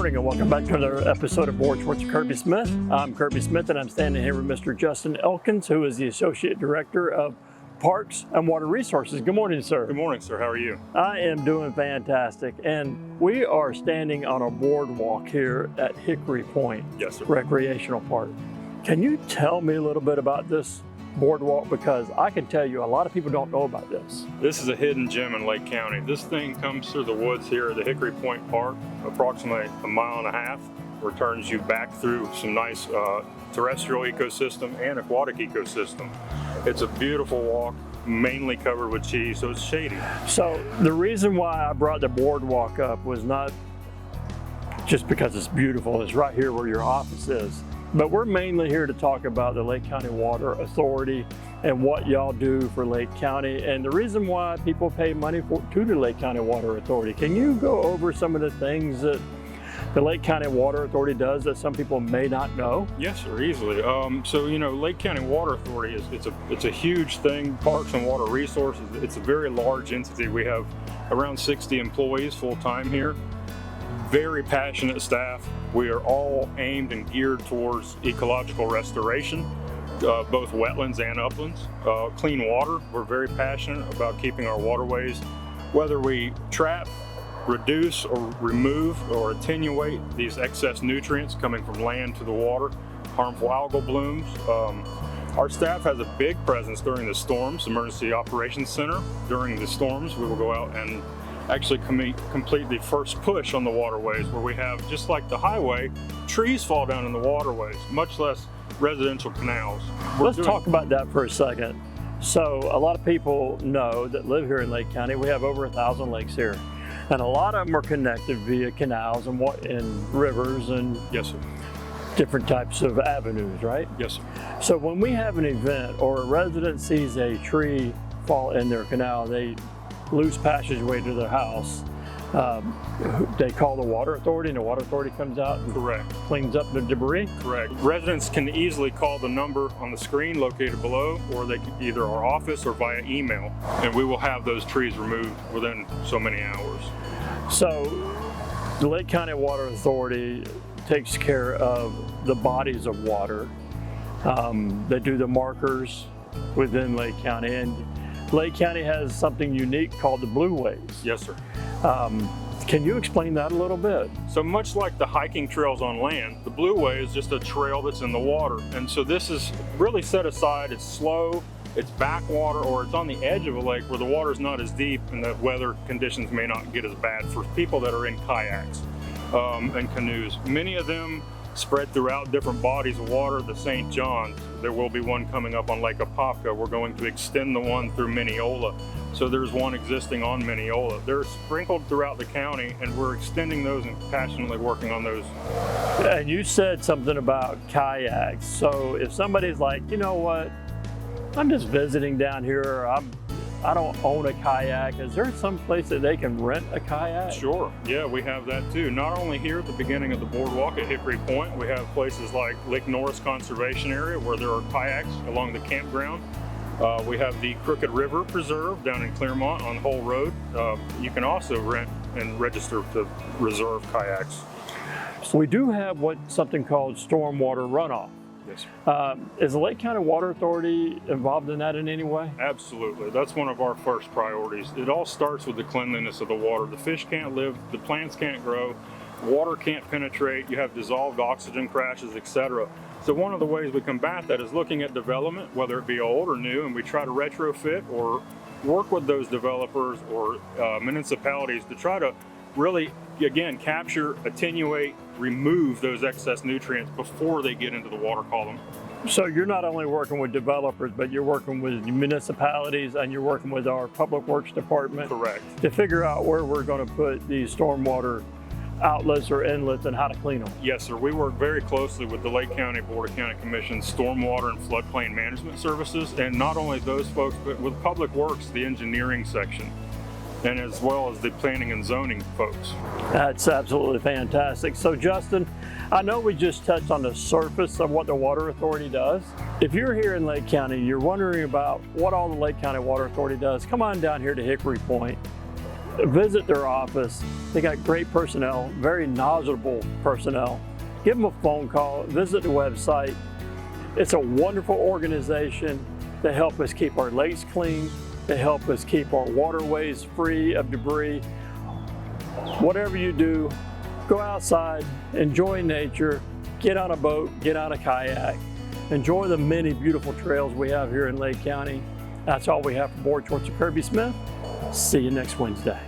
morning and welcome back to another episode of Board Sports with Kirby Smith. I'm Kirby Smith and I'm standing here with Mr. Justin Elkins, who is the Associate Director of Parks and Water Resources. Good morning, sir. Good morning, sir. How are you? I am doing fantastic, and we are standing on a boardwalk here at Hickory Point Recreational Park. Can you tell me a little bit about this boardwalk? Because I can tell you a lot of people don't know about this. This is a hidden gem in Lake County. This thing comes through the woods here at the Hickory Point Park, approximately 1.5 miles, returns you back through some nice terrestrial ecosystem and aquatic ecosystem. It's a beautiful walk, mainly covered with cheese, so it's shady. So the reason why I brought the boardwalk up was not just because it's beautiful. It's right here where your office is. But we're mainly here to talk about the Lake County Water Authority and what y'all do for Lake County and the reason why people pay money to the Lake County Water Authority. Can you go over some of the things that the Lake County Water Authority does that some people may not know? Yes, sir, easily. So Lake County Water Authority it's a huge thing. Parks and Water Resources. It's a very large entity. We have around 60 employees full time here. Very passionate staff. We are all aimed and geared towards ecological restoration, both wetlands and uplands. Clean water. We're very passionate about keeping our waterways, whether we trap, reduce or remove or attenuate these excess nutrients coming from land to the water, harmful algal blooms. Our staff has a big presence during the storms, Emergency Operations Center. During the storms, we will go out and actually complete the first push on the waterways, where we have, just like the highway, trees fall down in the waterways, much less residential canals. Let's talk about that for a second. So a lot of people know that live here in Lake County, we have over 1,000 lakes here. And a lot of them are connected via canals and rivers and yes, sir, different types of avenues, right? Yes, sir. So when we have an event or a resident sees a tree fall in their canal, they lose passageway to their house, they call the Water Authority and the Water Authority comes out and cleans up the debris? Correct. Residents can easily call the number on the screen located below, or they can either our office or via email, and we will have those trees removed within so many hours. So the Lake County Water Authority takes care of the bodies of water. They do the markers within Lake County, and Lake County has something unique called the Blue Ways. Yes, sir. Can you explain that a little bit? So much like the hiking trails on land, the Blue Way is just a trail that's in the water. And so this is really set aside. It's slow, it's backwater, or it's on the edge of a lake where the water is not as deep and the weather conditions may not get as bad for people that are in kayaks and canoes. Many of them spread throughout different bodies of water. The St. John's, there will be one coming up on Lake Apopka. We're going to extend the one through Mineola. So there's one existing on Mineola. They're sprinkled throughout the county, and we're extending those and passionately working on those. And you said something about kayaks. So if somebody's like, you know what, I'm just visiting down here, I don't own a kayak, is there some place that they can rent a kayak? Sure, yeah, we have that too. Not only here at the beginning of the boardwalk at Hickory Point, we have places like Lake Norris Conservation Area where there are kayaks along the campground. We have the Crooked River Preserve down in Clearmont on Hull Road. You can also rent and register to reserve kayaks. So we do have something called stormwater runoff. Yes, sir. Is the Lake County Water Authority involved in that in any way? Absolutely. That's one of our first priorities. It all starts with the cleanliness of the water. The fish can't live, the plants can't grow, water can't penetrate, you have dissolved oxygen crashes, etc. So one of the ways we combat that is looking at development, whether it be old or new, and we try to retrofit or work with those developers or municipalities to try to really, again, capture, attenuate, remove those excess nutrients before they get into the water column. So you're not only working with developers, but you're working with municipalities and you're working with our Public Works Department. Correct. To figure out where we're going to put these stormwater outlets or inlets and how to clean them. Yes, sir. We work very closely with the Lake County Board of County Commission's Stormwater and Floodplain Management Services, and not only those folks, but with Public Works, the engineering section, and as well as the planning and zoning folks. That's absolutely fantastic. So Justin, I know we just touched on the surface of what the Water Authority does. If you're here in Lake County, you're wondering about what all the Lake County Water Authority does, come on down here to Hickory Point. Visit their office. They got great personnel, very knowledgeable personnel. Give them a phone call, visit the website. It's a wonderful organization. They help us keep our lakes clean. They help us keep our waterways free of debris. Whatever you do, go outside, enjoy nature, get on a boat, get on a kayak, enjoy the many beautiful trails we have here in Lake County. That's all we have for Board Shorts and Kirby Smith. See you next Wednesday.